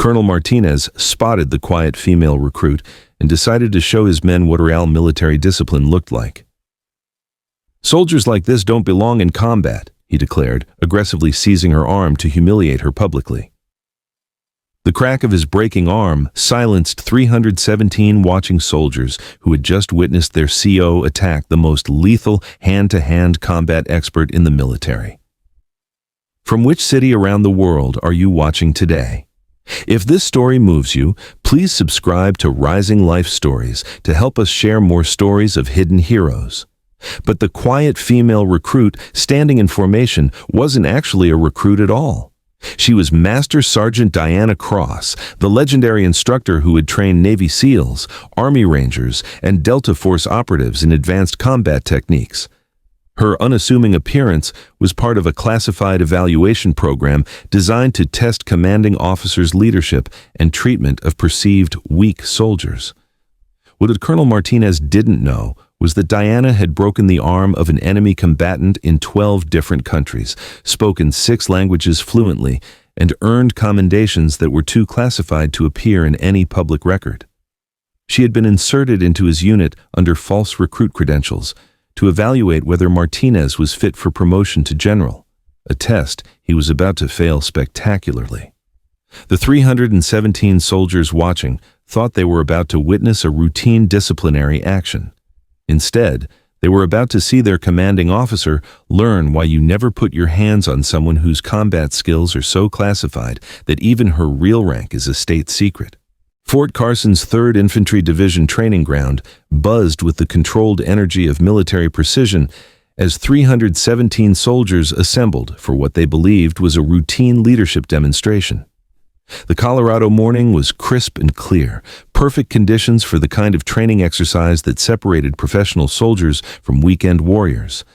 Colonel Martinez spotted the quiet female recruit and decided to show his men what real military discipline looked like. "Soldiers like this don't belong in combat," he declared, aggressively seizing her arm to humiliate her publicly. The crack of his breaking arm silenced 317 watching soldiers who had just witnessed their CO attack the most lethal hand-to-hand combat expert in the military. From which city around the world are you watching today? If this story moves you, please subscribe to Rising Life Stories to help us share more stories of hidden heroes. But the quiet female recruit standing in formation wasn't actually a recruit at all. She was Master Sergeant Diana Cross, the legendary instructor who had trained Navy SEALs, Army Rangers, and Delta Force operatives in advanced combat techniques. Her unassuming appearance was part of a classified evaluation program designed to test commanding officers' leadership and treatment of perceived weak soldiers. What Colonel Martinez didn't know was that Diana had broken the arm of an enemy combatant in 12 different countries, spoken 6 languages fluently, and earned commendations that were too classified to appear in any public record. She had been inserted into his unit under false recruit credentials to evaluate whether Martinez was fit for promotion to general, a test he was about to fail spectacularly. The 317 soldiers watching thought they were about to witness a routine disciplinary action. Instead, they were about to see their commanding officer learn why you never put your hands on someone whose combat skills are so classified that even her real rank is a state secret. Fort Carson's 3rd Infantry Division training ground buzzed with the controlled energy of military precision as 317 soldiers assembled for what they believed was a routine leadership demonstration. The Colorado morning was crisp and clear, perfect conditions for the kind of training exercise that separated professional soldiers from weekend warriors.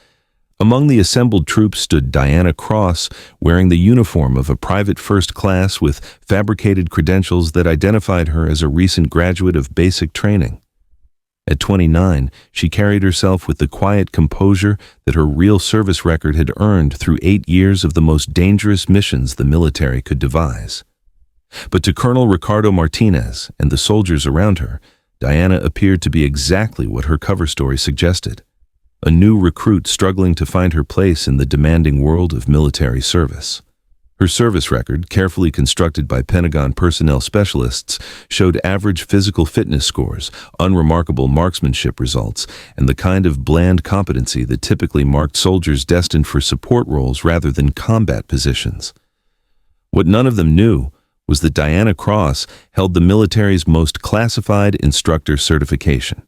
Among the assembled troops stood Diana Cross, wearing the uniform of a private first class with fabricated credentials that identified her as a recent graduate of basic training. At 29, she carried herself with the quiet composure that her real service record had earned through 8 years of the most dangerous missions the military could devise. But to Colonel Ricardo Martinez and the soldiers around her, Diana appeared to be exactly what her cover story suggested: a new recruit struggling to find her place in the demanding world of military service. Her service record, carefully constructed by Pentagon personnel specialists, showed average physical fitness scores, unremarkable marksmanship results, and the kind of bland competency that typically marked soldiers destined for support roles rather than combat positions. What none of them knew was that Diana Cross held the military's most classified instructor certification.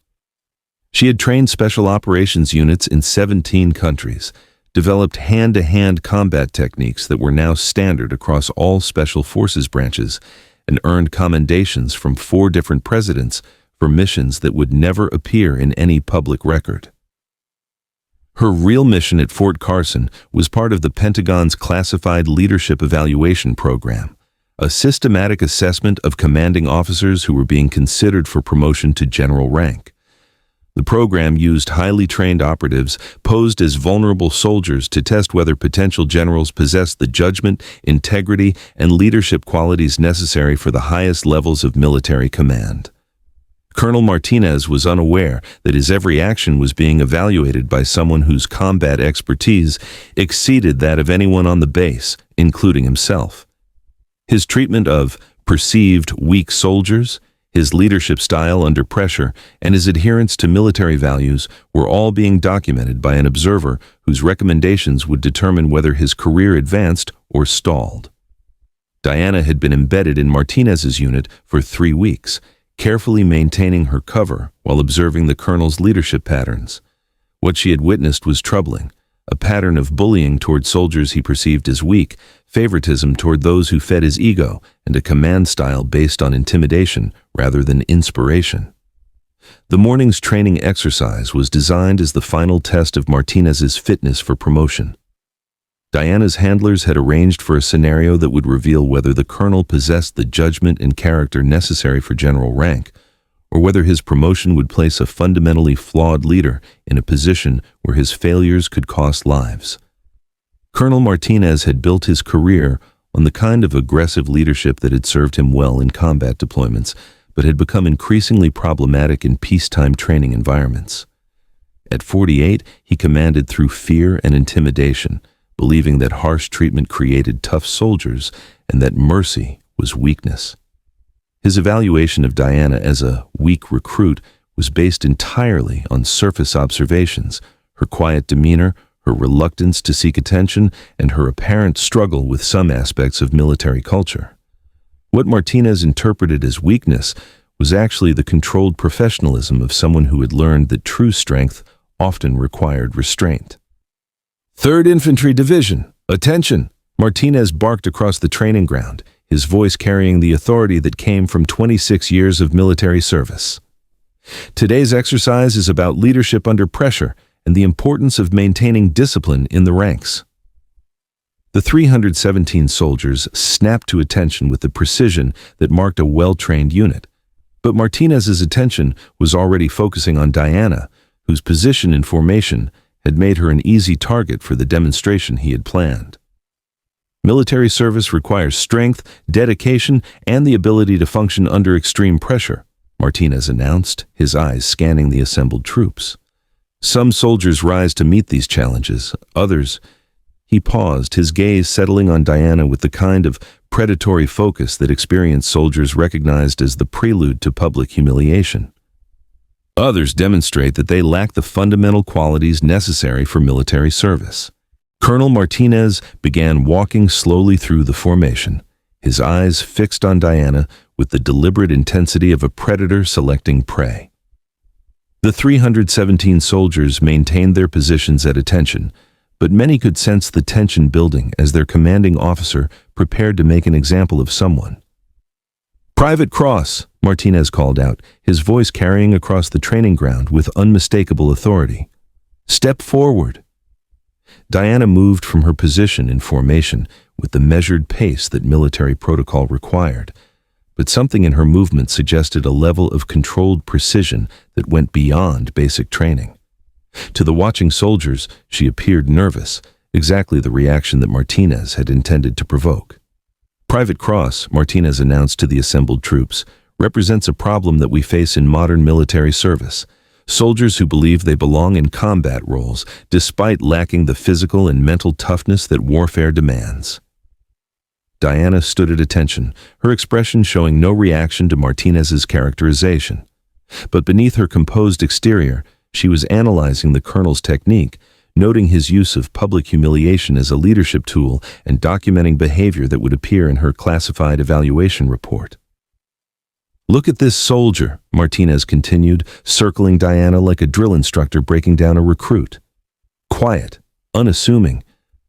She had trained special operations units in 17 countries, developed hand-to-hand combat techniques that were now standard across all special forces branches, and earned commendations from 4 different presidents for missions that would never appear in any public record. Her real mission at Fort Carson was part of the Pentagon's classified leadership evaluation program, a systematic assessment of commanding officers who were being considered for promotion to general rank. The program used highly trained operatives posed as vulnerable soldiers to test whether potential generals possessed the judgment, integrity, and leadership qualities necessary for the highest levels of military command. Colonel Martinez was unaware that his every action was being evaluated by someone whose combat expertise exceeded that of anyone on the base, including himself. His treatment of perceived weak soldiers, his leadership style under pressure, and his adherence to military values were all being documented by an observer whose recommendations would determine whether his career advanced or stalled. Diana had been embedded in Martinez's unit for 3 weeks, carefully maintaining her cover while observing the colonel's leadership patterns. What she had witnessed was troubling: a pattern of bullying toward soldiers he perceived as weak, favoritism toward those who fed his ego, and a command style based on intimidation rather than inspiration. The morning's training exercise was designed as the final test of Martinez's fitness for promotion. Diana's handlers had arranged for a scenario that would reveal whether the colonel possessed the judgment and character necessary for general rank, or whether his promotion would place a fundamentally flawed leader in a position where his failures could cost lives. Colonel Martinez had built his career on the kind of aggressive leadership that had served him well in combat deployments, but had become increasingly problematic in peacetime training environments. At 48, he commanded through fear and intimidation, believing that harsh treatment created tough soldiers and that mercy was weakness. His evaluation of Diana as a weak recruit was based entirely on surface observations, her quiet demeanor, her reluctance to seek attention, and her apparent struggle with some aspects of military culture. What Martinez interpreted as weakness was actually the controlled professionalism of someone who had learned that true strength often required restraint. 3rd Infantry Division, attention! Martinez barked across the training ground, his voice carrying the authority that came from 26 years of military service. Today's exercise is about leadership under pressure and the importance of maintaining discipline in the ranks. The 317 soldiers snapped to attention with the precision that marked a well-trained unit. But Martinez's attention was already focusing on Diana, whose position in formation had made her an easy target for the demonstration he had planned. Military service requires strength, dedication, and the ability to function under extreme pressure, Martinez announced, his eyes scanning the assembled troops. Some soldiers rise to meet these challenges, others. He paused, his gaze settling on Diana with the kind of predatory focus that experienced soldiers recognized as the prelude to public humiliation. Others demonstrate that they lack the fundamental qualities necessary for military service. Colonel Martinez began walking slowly through the formation, his eyes fixed on Diana with the deliberate intensity of a predator selecting prey. The 317 soldiers maintained their positions at attention, but many could sense the tension building as their commanding officer prepared to make an example of someone. "Private Cross," Martinez called out, his voice carrying across the training ground with unmistakable authority. "Step forward." Diana moved from her position in formation with the measured pace that military protocol required, but something in her movement suggested a level of controlled precision that went beyond basic training. To the watching soldiers, she appeared nervous, exactly the reaction that Martinez had intended to provoke. "Private Cross," Martinez announced to the assembled troops, "represents a problem that we face in modern military service. Soldiers who believe they belong in combat roles, despite lacking the physical and mental toughness that warfare demands." Diana stood at attention, her expression showing no reaction to Martinez's characterization. But beneath her composed exterior, she was analyzing the colonel's technique, noting his use of public humiliation as a leadership tool and documenting behavior that would appear in her classified evaluation report. "Look at this soldier," Martinez continued, circling Diana like a drill instructor breaking down a recruit. "Quiet, unassuming,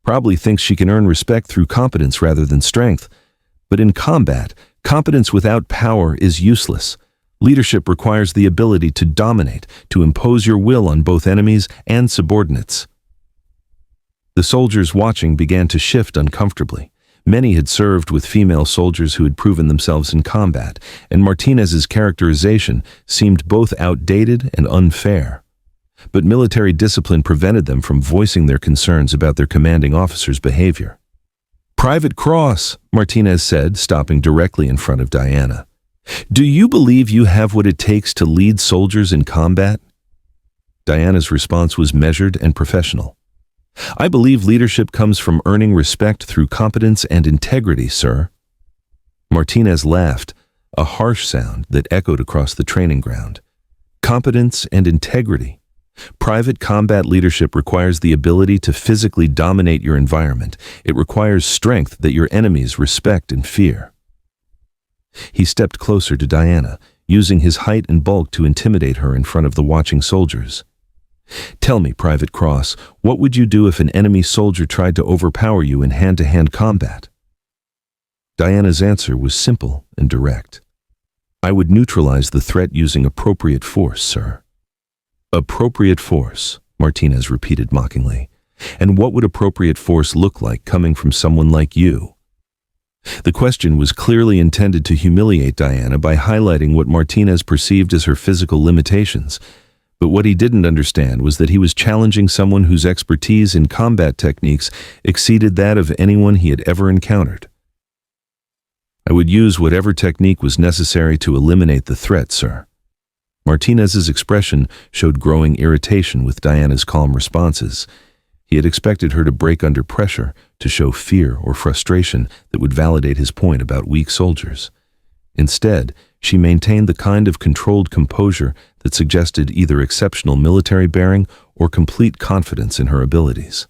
probably thinks she can earn respect through competence rather than strength. But in combat, competence without power is useless. Leadership requires the ability to dominate, to impose your will on both enemies and subordinates." The soldiers watching began to shift uncomfortably. Many had served with female soldiers who had proven themselves in combat, and Martinez's characterization seemed both outdated and unfair. But military discipline prevented them from voicing their concerns about their commanding officer's behavior. "Private Cross," Martinez said, stopping directly in front of Diana. "Do you believe you have what it takes to lead soldiers in combat?" Diana's response was measured and professional. "I believe leadership comes from earning respect through competence and integrity, sir." Martinez laughed, a harsh sound that echoed across the training ground. "Competence and integrity. Private combat leadership requires the ability to physically dominate your environment. It requires strength that your enemies respect and fear." He stepped closer to Diana, using his height and bulk to intimidate her in front of the watching soldiers. "Tell me, Private Cross, what would you do if an enemy soldier tried to overpower you in hand-to-hand combat?" Diana's answer was simple and direct. "I would neutralize the threat using appropriate force, sir." "Appropriate force," Martinez repeated mockingly. "And what would appropriate force look like coming from someone like you?" The question was clearly intended to humiliate Diana by highlighting what Martinez perceived as her physical limitations. But what he didn't understand was that he was challenging someone whose expertise in combat techniques exceeded that of anyone he had ever encountered. I would use whatever technique was necessary to eliminate the threat, sir. Martinez's expression showed growing irritation with Diana's calm responses. He had expected her to break under pressure, to show fear or frustration that would validate his point about weak soldiers. Instead, she maintained the kind of controlled composure that suggested either exceptional military bearing or complete confidence in her abilities.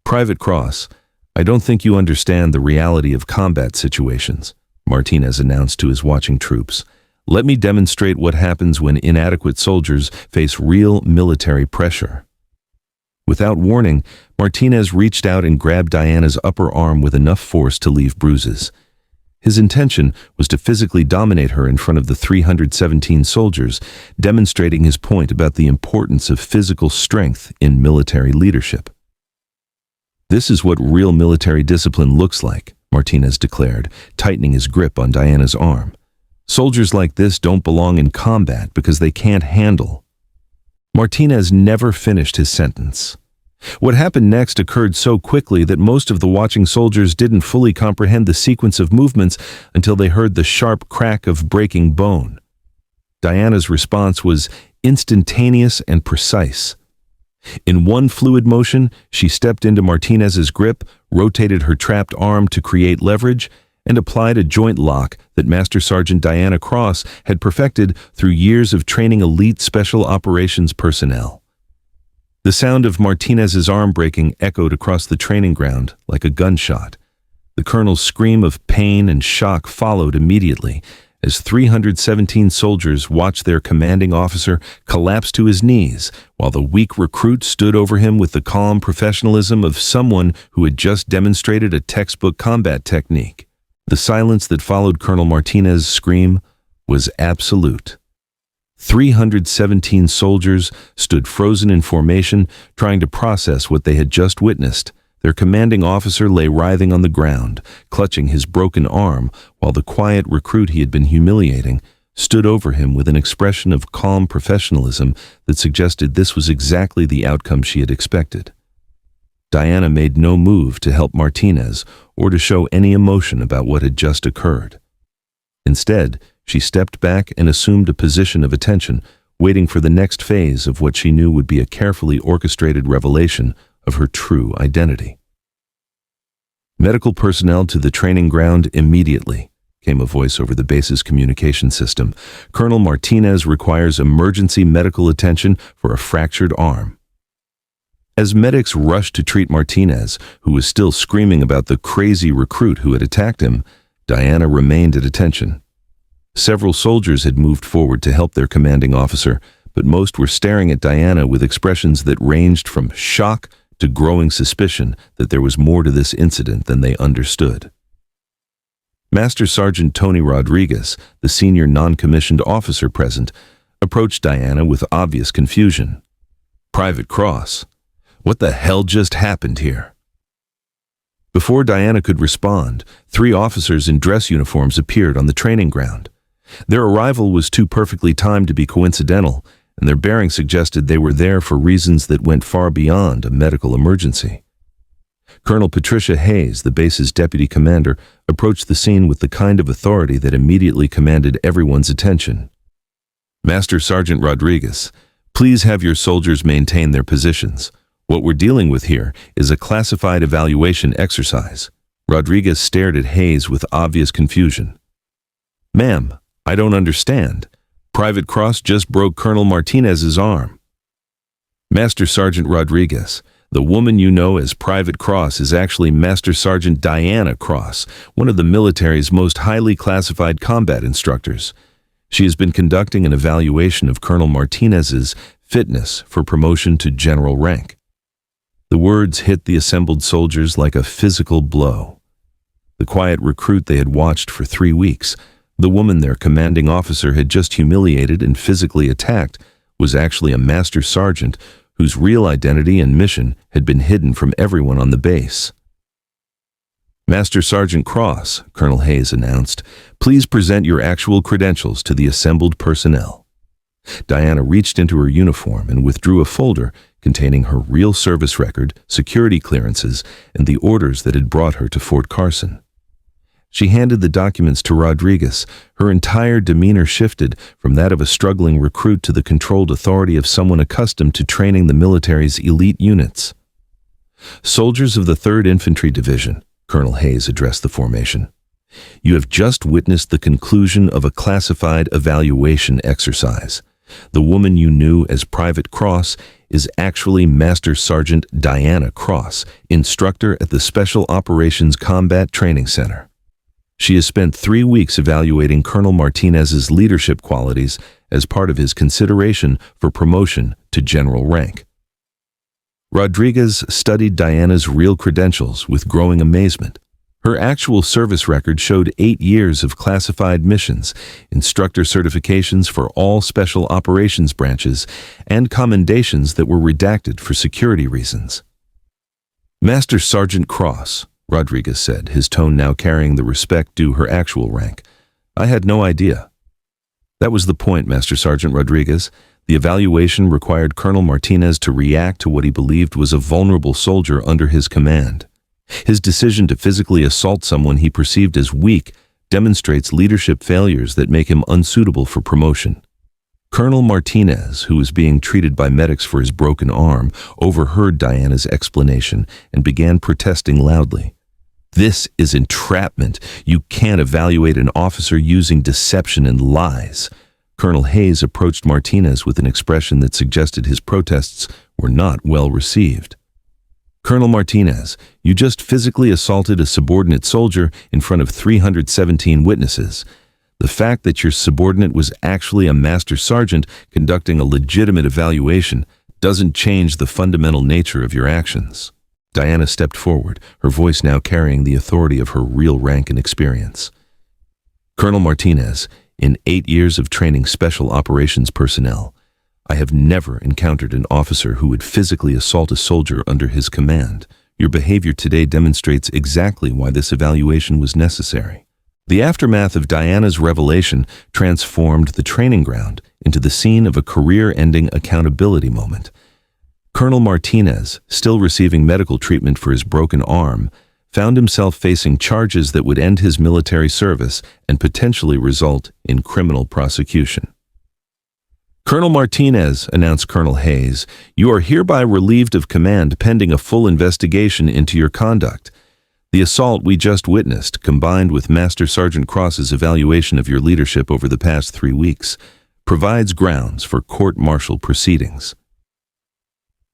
Private Cross, I don't think you understand the reality of combat situations, Martinez announced to his watching troops. Let me demonstrate what happens when inadequate soldiers face real military pressure. Without warning, Martinez reached out and grabbed Diana's upper arm with enough force to leave bruises. His intention was to physically dominate her in front of the 317 soldiers, demonstrating his point about the importance of physical strength in military leadership. This is what real military discipline looks like, Martinez declared, tightening his grip on Diana's arm. Soldiers like this don't belong in combat because they can't handle. Martinez never finished his sentence. What happened next occurred so quickly that most of the watching soldiers didn't fully comprehend the sequence of movements until they heard the sharp crack of breaking bone. Diana's response was instantaneous and precise. In one fluid motion, she stepped into Martinez's grip, rotated her trapped arm to create leverage, and applied a joint lock that Master Sergeant Diana Cross had perfected through years of training elite special operations personnel. The sound of Martinez's arm breaking echoed across the training ground like a gunshot. The colonel's scream of pain and shock followed immediately as 317 soldiers watched their commanding officer collapse to his knees while the weak recruit stood over him with the calm professionalism of someone who had just demonstrated a textbook combat technique. The silence that followed Colonel Martinez's scream was absolute. 317 soldiers stood frozen in formation, trying to process what they had just witnessed. Their commanding officer lay writhing on the ground, clutching his broken arm, while the quiet recruit he had been humiliating stood over him with an expression of calm professionalism that suggested this was exactly the outcome she had expected. Diana made no move to help Martinez or to show any emotion about what had just occurred. Instead, she stepped back and assumed a position of attention, waiting for the next phase of what she knew would be a carefully orchestrated revelation of her true identity. "Medical personnel to the training ground immediately," came a voice over the base's communication system. "Colonel Martinez requires emergency medical attention for a fractured arm." As medics rushed to treat Martinez, who was still screaming about the crazy recruit who had attacked him, Diana remained at attention. Several soldiers had moved forward to help their commanding officer, but most were staring at Diana with expressions that ranged from shock to growing suspicion that there was more to this incident than they understood. Master Sergeant Tony Rodriguez, the senior non-commissioned officer present, approached Diana with obvious confusion. "Private Cross, what the hell just happened here?" Before Diana could respond, 3 officers in dress uniforms appeared on the training ground. Their arrival was too perfectly timed to be coincidental, and their bearing suggested they were there for reasons that went far beyond a medical emergency. Colonel Patricia Hayes, the base's deputy commander, approached the scene with the kind of authority that immediately commanded everyone's attention. "Master Sergeant Rodriguez, please have your soldiers maintain their positions. What we're dealing with here is a classified evaluation exercise." Rodriguez stared at Hayes with obvious confusion. "Ma'am, I don't understand. Private Cross just broke Colonel Martinez's arm." "Master Sergeant Rodriguez, the woman you know as Private Cross is actually Master Sergeant Diana Cross, one of the military's most highly classified combat instructors. She has been conducting an evaluation of Colonel Martinez's fitness for promotion to general rank." The words hit the assembled soldiers like a physical blow. The quiet recruit they had watched for 3 weeks, the woman their commanding officer had just humiliated and physically attacked, was actually a master sergeant whose real identity and mission had been hidden from everyone on the base. "Master Sergeant Cross," Colonel Hayes announced, "please present your actual credentials to the assembled personnel." Diana reached into her uniform and withdrew a folder containing her real service record, security clearances, and the orders that had brought her to Fort Carson. She handed the documents to Rodriguez. Her entire demeanor shifted from that of a struggling recruit to the controlled authority of someone accustomed to training the military's elite units. "Soldiers of the 3rd Infantry Division," Colonel Hayes addressed the formation. "You have just witnessed the conclusion of a classified evaluation exercise. The woman you knew as Private Cross is actually Master Sergeant Diana Cross, instructor at the Special Operations Combat Training Center. She has spent 3 weeks evaluating Colonel Martinez's leadership qualities as part of his consideration for promotion to general rank." Rodriguez studied Diana's real credentials with growing amazement. Her actual service record showed 8 years of classified missions, instructor certifications for all special operations branches, and commendations that were redacted for security reasons. "Master Sergeant Cross," Rodriguez said, his tone now carrying the respect due her actual rank. "I had no idea." "That was the point, Master Sergeant Rodriguez. The evaluation required Colonel Martinez to react to what he believed was a vulnerable soldier under his command. His decision to physically assault someone he perceived as weak demonstrates leadership failures that make him unsuitable for promotion." Colonel Martinez, who was being treated by medics for his broken arm, overheard Diana's explanation and began protesting loudly. "This is entrapment. You can't evaluate an officer using deception and lies." Colonel Hayes approached Martinez with an expression that suggested his protests were not well received. "Colonel Martinez, you just physically assaulted a subordinate soldier in front of 317 witnesses. The fact that your subordinate was actually a master sergeant conducting a legitimate evaluation doesn't change the fundamental nature of your actions." Diana stepped forward, her voice now carrying the authority of her real rank and experience. "Colonel Martinez, in 8 years of training special operations personnel, I have never encountered an officer who would physically assault a soldier under his command. Your behavior today demonstrates exactly why this evaluation was necessary." The aftermath of Diana's revelation transformed the training ground into the scene of a career-ending accountability moment. Colonel Martinez, still receiving medical treatment for his broken arm, found himself facing charges that would end his military service and potentially result in criminal prosecution. "Colonel Martinez," announced Colonel Hayes, "you are hereby relieved of command pending a full investigation into your conduct. The assault we just witnessed, combined with Master Sergeant Cross's evaluation of your leadership over the past 3 weeks, provides grounds for court-martial proceedings."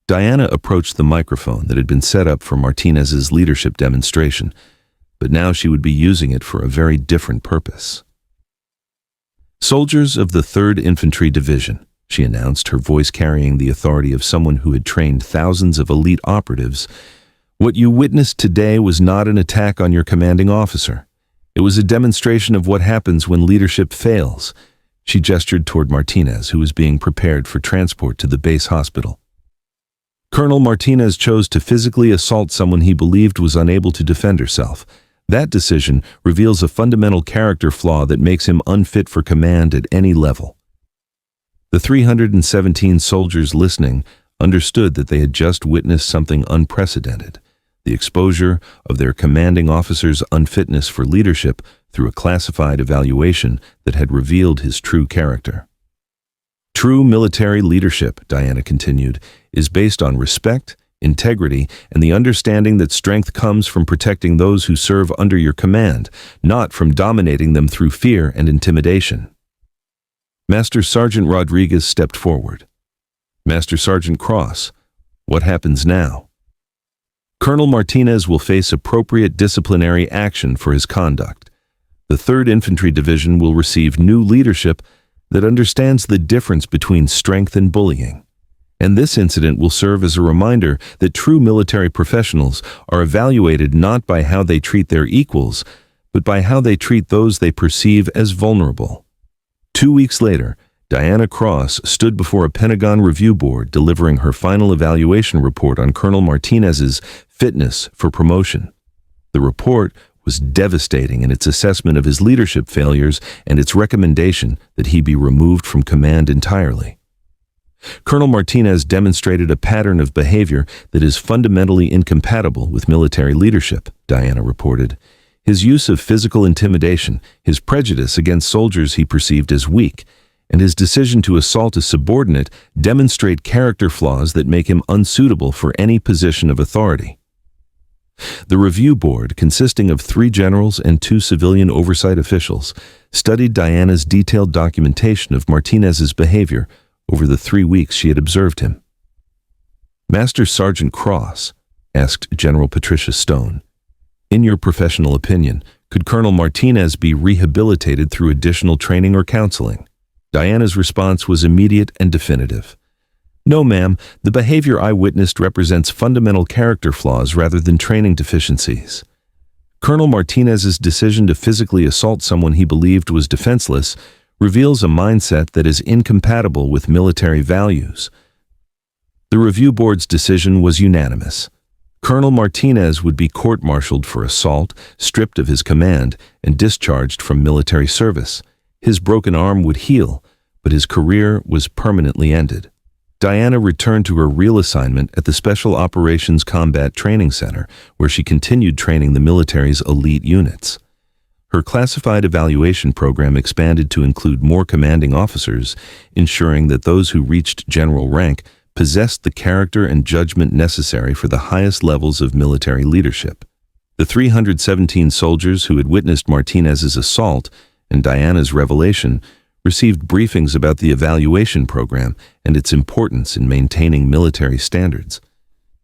Diana approached the microphone that had been set up for Martinez's leadership demonstration, but now she would be using it for a very different purpose. "Soldiers of the 3rd Infantry Division," she announced, her voice carrying the authority of someone who had trained thousands of elite operatives, "what you witnessed today was not an attack on your commanding officer. It was a demonstration of what happens when leadership fails." She gestured toward Martinez, who was being prepared for transport to the base hospital. "Colonel Martinez chose to physically assault someone he believed was unable to defend herself. That decision reveals a fundamental character flaw that makes him unfit for command at any level." The 317 soldiers listening understood that they had just witnessed something unprecedented: the exposure of their commanding officer's unfitness for leadership through a classified evaluation that had revealed his true character. "True military leadership," Diana continued, "is based on respect, integrity, and the understanding that strength comes from protecting those who serve under your command, not from dominating them through fear and intimidation." Master Sergeant Rodriguez stepped forward. "Master Sergeant Cross, what happens now?" "Colonel Martinez will face appropriate disciplinary action for his conduct. The 3rd Infantry Division will receive new leadership that understands the difference between strength and bullying. And this incident will serve as a reminder that true military professionals are evaluated not by how they treat their equals, but by how they treat those they perceive as vulnerable." 2 weeks later, Diana Cross stood before a Pentagon review board delivering her final evaluation report on Colonel Martinez's fitness for promotion. The report was devastating in its assessment of his leadership failures and its recommendation that he be removed from command entirely. "Colonel Martinez demonstrated a pattern of behavior that is fundamentally incompatible with military leadership," Diana reported. his use of physical intimidation, his prejudice against soldiers he perceived as weak, and his decision to assault a subordinate demonstrate character flaws that make him unsuitable for any position of authority. The review board, consisting of 3 generals and 2 civilian oversight officials, studied Diana's detailed documentation of Martinez's behavior over the 3 weeks she had observed him. "Master Sergeant Cross," asked General Patricia Stone, "in your professional opinion, could Colonel Martinez be rehabilitated through additional training or counseling?" Diana's response was immediate and definitive. "No, ma'am, the behavior I witnessed represents fundamental character flaws rather than training deficiencies. Colonel Martinez's decision to physically assault someone he believed was defenseless reveals a mindset that is incompatible with military values." The review board's decision was unanimous. Colonel Martinez would be court-martialed for assault, stripped of his command, and discharged from military service. His broken arm would heal, but his career was permanently ended. Diana returned to her real assignment at the Special Operations Combat Training Center, where she continued training the military's elite units. Her classified evaluation program expanded to include more commanding officers, ensuring that those who reached general rank possessed the character and judgment necessary for the highest levels of military leadership. The 317 soldiers who had witnessed Martinez's assault and Diana's revelation received briefings about the evaluation program and its importance in maintaining military standards.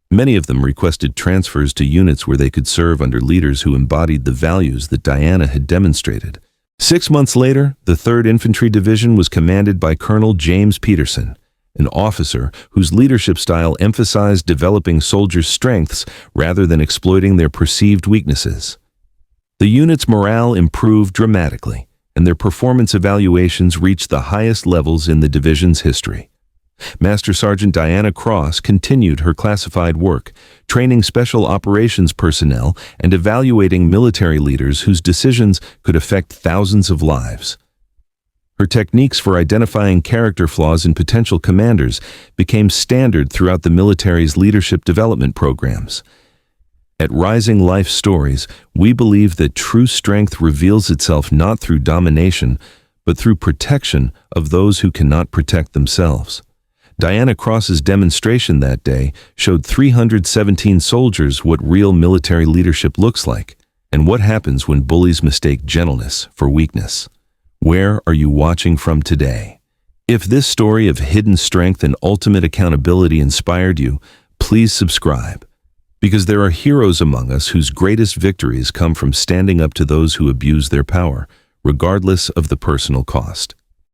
Many of them requested transfers to units where they could serve under leaders who embodied the values that Diana had demonstrated. 6 months later, the 3rd Infantry Division was commanded by Colonel James Peterson, an officer whose leadership style emphasized developing soldiers' strengths rather than exploiting their perceived weaknesses. The unit's morale improved dramatically, and their performance evaluations reached the highest levels in the division's history. Master Sergeant Diana Cross continued her classified work, training special operations personnel and evaluating military leaders whose decisions could affect thousands of lives. Her techniques for identifying character flaws in potential commanders became standard throughout the military's leadership development programs. At Rising Life Stories, we believe that true strength reveals itself not through domination, but through protection of those who cannot protect themselves. Diana Cross's demonstration that day showed 317 soldiers what real military leadership looks like, and what happens when bullies mistake gentleness for weakness. Where are you watching from today? If this story of hidden strength and ultimate accountability inspired you, please subscribe. Because there are heroes among us whose greatest victories come from standing up to those who abuse their power, regardless of the personal cost.